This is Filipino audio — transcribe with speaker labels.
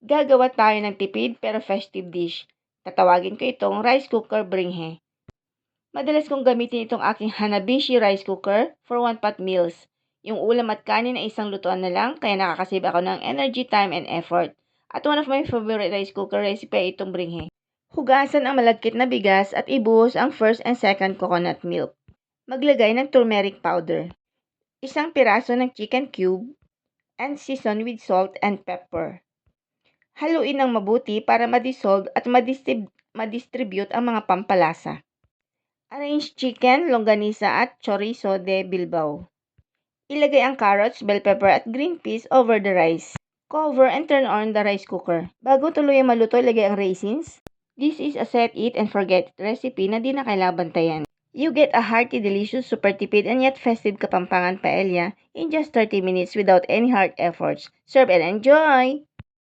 Speaker 1: Gagawa tayo ng tipid pero festive dish. Tatawagin ko itong rice cooker bringhe. Madalas kong gamitin itong aking Hanabishi rice cooker for one-pot meals. Yung ulam at kanin ay isang lutuan na lang, kaya nakakasave ako ng energy, time, and effort. At one of my favorite rice cooker recipe ay itong bringhe. Hugasan ang malagkit na bigas at ibuhos ang first and second coconut milk. Maglagay ng turmeric powder. Isang piraso ng chicken cube and season with salt and pepper. Haluin ng mabuti para ma-dissolve at ma-distribute ang mga pampalasa. Arrange chicken, longganisa at chorizo de Bilbao. Ilagay ang carrots, bell pepper at green peas over the rice. Cover and turn on the rice cooker. Bago tuluyang maluto, ilagay ang raisins. This is a set it and forget it recipe na di na kailangang bantayan. You get a hearty, delicious, super tipid, and yet festive Kapampangan paella in just 30 minutes without any hard efforts. Serve and enjoy!